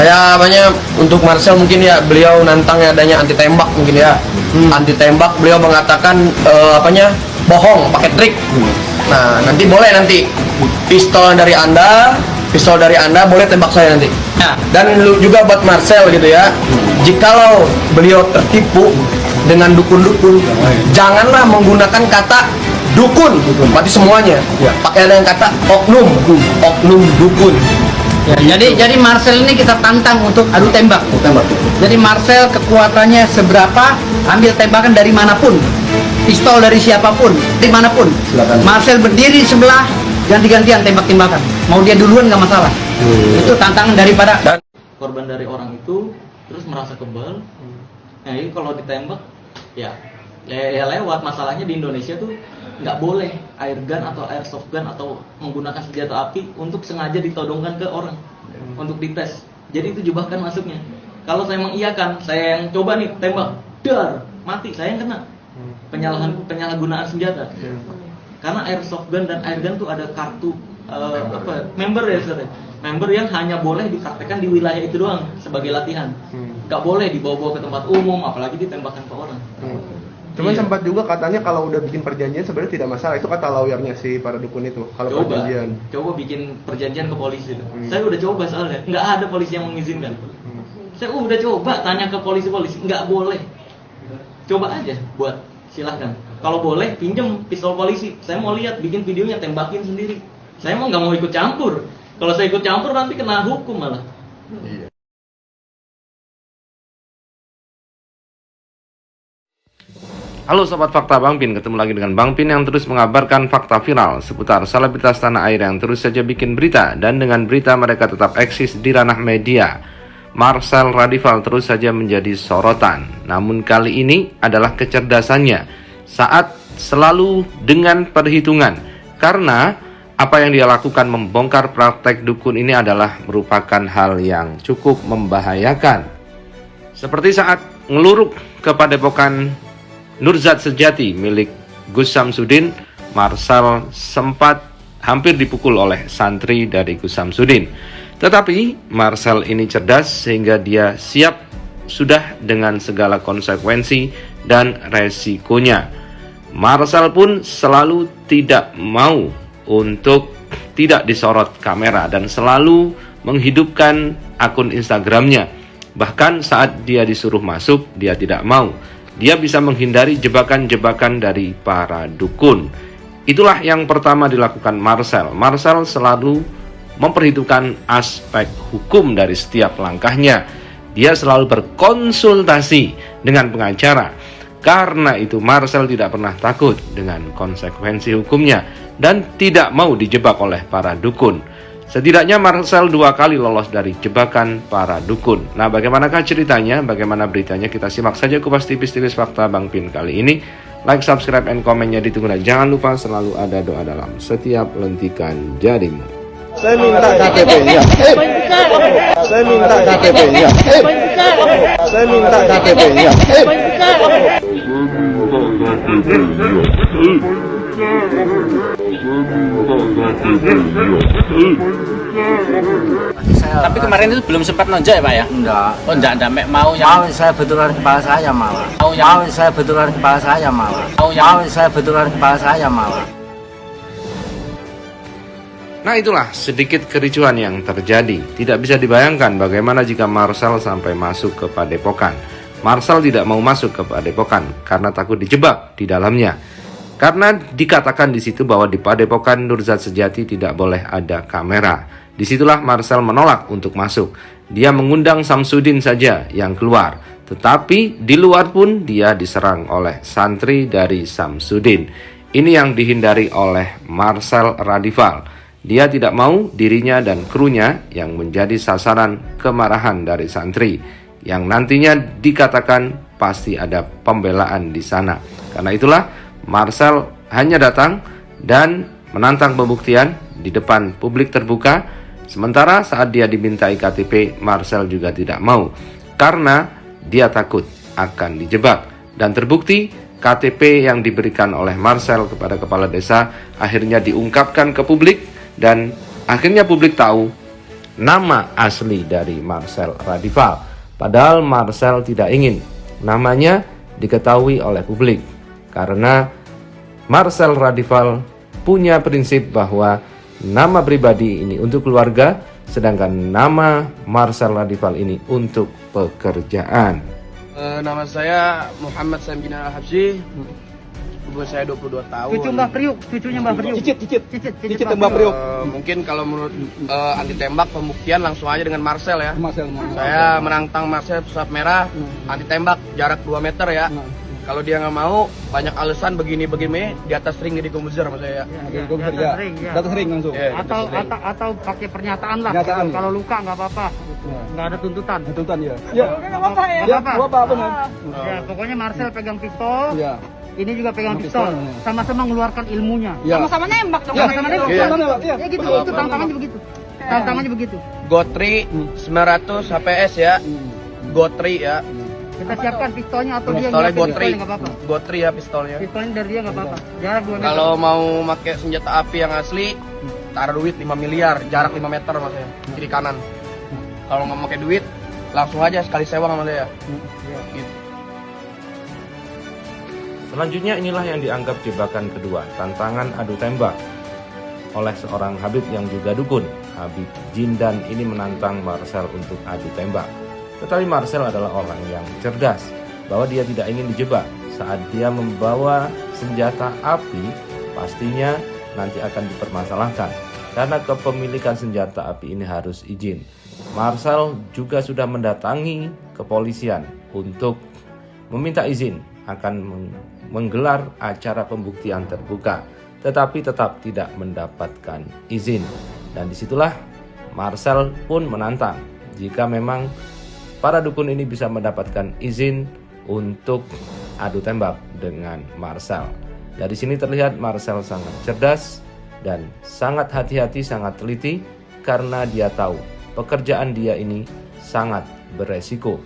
Saya banyak untuk Marcel mungkin ya, beliau nantangnya adanya anti tembak mungkin ya. Anti tembak, beliau mengatakan bohong pakai trik. Nah, nanti boleh nanti pistol dari Anda boleh tembak saya nanti. Dan juga buat Marcel gitu ya. Jikalau beliau tertipu dengan dukun-dukun, janganlah menggunakan kata dukun, berarti semuanya. Pakai ada yang kata oknum dukun. Ya, jadi Marcel ini kita tantang untuk adu tembak. Jadi Marcel kekuatannya seberapa, ambil tembakan dari manapun, pistol dari siapapun, dimanapun. Silakan. Marcel berdiri sebelah, ganti-gantian tembak-tembakan. Mau dia duluan nggak masalah. Itu tantangan daripada korban dari orang itu terus merasa kebal. Nah ini kalau ditembak ya lewat. Masalahnya di Indonesia tuh nggak boleh air gun atau airsoft gun atau menggunakan senjata api untuk sengaja ditodongkan ke orang untuk dites. Jadi itu jebakan masuknya. Kalau saya mengiyakan, saya yang coba nih tembak, dar, mati, saya yang kena. Penyalahgunaan senjata. Karena airsoft gun dan air gun tuh ada kartu member ya, saudara. Member yang hanya boleh dipraktekkan di wilayah itu doang sebagai latihan. Nggak boleh dibawa-bawa ke tempat umum, apalagi ditembakkan ke orang. Cuman sempat juga katanya kalau udah bikin perjanjian sebenarnya tidak masalah. Itu kata lawyernya si para dukun itu. Kalau perjanjian. Coba bikin perjanjian ke polisi. Saya udah coba soalnya, nggak ada polisi yang mengizinkan. Saya udah coba tanya ke polisi, nggak boleh. Coba aja buat, silahkan. Kalau boleh pinjem pistol polisi. Saya mau lihat, bikin videonya, tembakin sendiri. Saya mau nggak mau ikut campur. Kalau saya ikut campur nanti kena hukum malah. Halo Sobat Fakta Bang Pin, ketemu lagi dengan Bang Pin yang terus mengabarkan fakta viral seputar selebritas tanah air yang terus saja bikin berita. Dan dengan berita mereka tetap eksis di ranah media. Marcel Radival terus saja menjadi sorotan. Namun kali ini adalah kecerdasannya saat selalu dengan perhitungan. Karena apa yang dia lakukan membongkar praktek dukun ini adalah merupakan hal yang cukup membahayakan. Seperti saat ngeluruk ke padepokan Nurzat Sejati milik Gus Samsudin, Marcel sempat hampir dipukul oleh santri dari Gus Samsudin. Tetapi Marcel ini cerdas sehingga dia siap sudah dengan segala konsekuensi dan resikonya. Marcel pun selalu tidak mau untuk tidak disorot kamera dan selalu menghidupkan akun Instagramnya. Bahkan saat dia disuruh masuk, dia tidak mau. Dia bisa menghindari jebakan-jebakan dari para dukun. Itulah yang pertama dilakukan Marcel. Marcel selalu memperhitungkan aspek hukum dari setiap langkahnya. Dia selalu berkonsultasi dengan pengacara. Karena itu Marcel tidak pernah takut dengan konsekuensi hukumnya dan tidak mau dijebak oleh para dukun. Setidaknya Marcel 2 kali lolos dari jebakan para dukun. Nah, bagaimanakah ceritanya? Bagaimana beritanya? Kita simak saja kupas tipis-tipis fakta Bang Pin kali ini. Like, subscribe, and komennya ditunggu. Dan jangan lupa selalu ada doa dalam setiap lentikan jarimu. Saya minta KTP-nya. Saya minta KTP-nya. Saya minta KTP-nya. Tapi kemarin itu belum sempat nonjok ya Pak ya? Enggak. Oh enggak mau yang... Mau saya betulkan kepala saya malah. Mau saya betulkan kepala saya malah. Mau saya betulkan kepala saya malah. Nah, itulah sedikit kericuhan yang terjadi. Tidak bisa dibayangkan bagaimana jika Marcel sampai masuk ke padepokan. Marcel tidak mau masuk ke padepokan karena takut dijebak di dalamnya. Karena dikatakan di situ bahwa di padepokan Nurzat Sejati tidak boleh ada kamera. Disitulah Marcel menolak untuk masuk. Dia mengundang Samsudin saja yang keluar. Tetapi di luar pun dia diserang oleh santri dari Samsudin. Ini yang dihindari oleh Marcel Radival. Dia tidak mau dirinya dan krunya yang menjadi sasaran kemarahan dari santri, yang nantinya dikatakan pasti ada pembelaan di sana. Karena itulah Marcel hanya datang dan menantang pembuktian di depan publik terbuka. Sementara saat dia dimintai KTP, Marcel juga tidak mau karena dia takut akan dijebak. Dan terbukti KTP yang diberikan oleh Marcel kepada kepala desa akhirnya diungkapkan ke publik. Dan akhirnya publik tahu nama asli dari Marcel Radival. Padahal Marcel tidak ingin namanya diketahui oleh publik, karena Marcel Radival punya prinsip bahwa nama pribadi ini untuk keluarga, sedangkan nama Marcel Radival ini untuk pekerjaan. Nama saya Muhammad Sam Jinan Al-Habsyi. Umur saya 22 tahun. Cucu Mbah Priuk, cucunya Mbah Priuk. Cicit Mbak Priok. Mungkin kalau menurut anti tembak pembuktian langsung aja dengan Marcel ya. Saya menantang Marcel pesawat merah anti tembak jarak 2 meter ya. Kalau dia nggak mau, banyak alasan begini di atas ring di Komputer sama saya. Di atas ring langsung. Atau pakai pernyataan lah. Kalau luka nggak apa-apa. Nggak ada tuntutan. ya. Nggak apa-apa. Ya, pokoknya Marcel pegang pistol. Ya. Ini juga pegang pistol. Sama-sama mengeluarkan ilmunya. Ya. Sama-sama nembak. Sama-sama nembak. Iya. Ya gitu. Itu tantangannya begitu. Tantangannya begitu. Gotri 900 HPS ya. Gotri ya. Kita siapkan pistolnya atau dia Pistolnya nyiapin Gotri. nggak apa-apa. Gotri ya pistolnya. Pistolnya dari dia nggak apa-apa. Jarak 2 meter. Kalau mau pakai senjata api yang asli, taruh duit 5 miliar, jarak 5 meter mas saya, kiri kanan. Kalau nggak pakai duit, langsung aja sekali sewa sama saya. Gitu. Selanjutnya inilah yang dianggap jebakan kedua, tantangan adu tembak oleh seorang Habib yang juga dukun. Habib Jindan ini menantang Marcel untuk adu tembak. Tetapi Marcel adalah orang yang cerdas, bahwa dia tidak ingin dijebak. Saat dia membawa senjata api, pastinya nanti akan dipermasalahkan, karena kepemilikan senjata api ini harus izin. Marcel juga sudah mendatangi kepolisian untuk meminta izin akan menggelar acara pembuktian terbuka, tetapi tetap tidak mendapatkan izin. Dan disitulah Marcel pun menantang, jika memang para dukun ini bisa mendapatkan izin untuk adu tembak dengan Marcel. Dari sini terlihat Marcel sangat cerdas dan sangat hati-hati, sangat teliti, karena dia tahu pekerjaan dia ini sangat beresiko,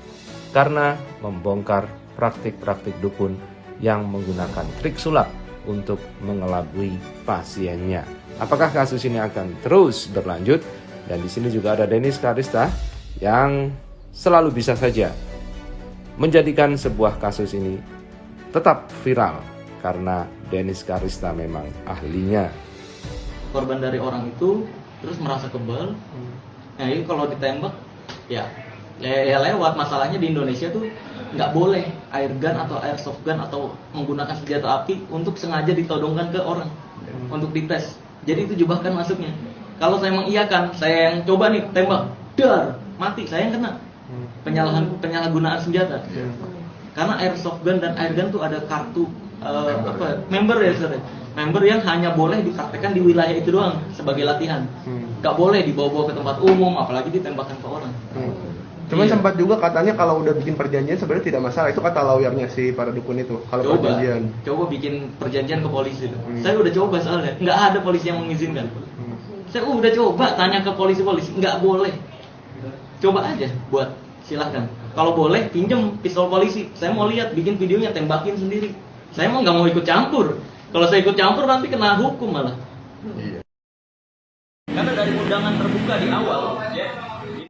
karena membongkar praktik-praktik dukun yang menggunakan trik sulap untuk mengelabui pasiennya. Apakah kasus ini akan terus berlanjut? Dan di sini juga ada Dennis Karista yang selalu bisa saja menjadikan sebuah kasus ini tetap viral, karena Dennis Karista memang ahlinya. Korban dari orang itu terus merasa kebal. Nah ini kalau ditembak ya lewat. Masalahnya di Indonesia tuh nggak boleh air gun atau airsoft gun atau menggunakan senjata api untuk sengaja ditodongkan ke orang untuk dites. Jadi itu jebakan masuknya. Kalau saya mengiyakan, saya yang coba nih tembak, dar, mati, saya yang kena. Penyalahgunaan senjata. Karena airsoft gun dan air gun tuh ada kartu member ya, saudara. Member yang hanya boleh dipraktekkan di wilayah itu doang sebagai latihan. Gak boleh dibawa-bawa ke tempat umum, apalagi ditembakkan ke orang. Cuman sempat juga katanya kalau udah bikin perjanjian sebenarnya tidak masalah. Itu kata lawyernya si para dukun itu. Kalau perjanjian. Coba bikin perjanjian ke polisi itu. Saya udah coba soalnya, nggak ada polisi yang mengizinkan. Saya udah coba tanya ke polisi-polisi, nggak boleh. Coba aja buat, silahkan. Kalau boleh pinjem pistol polisi. Saya mau lihat, bikin videonya, tembakin sendiri. Saya mau nggak mau ikut campur. Kalau saya ikut campur nanti kena hukum malah. Karena dari undangan terbuka di awal, ya,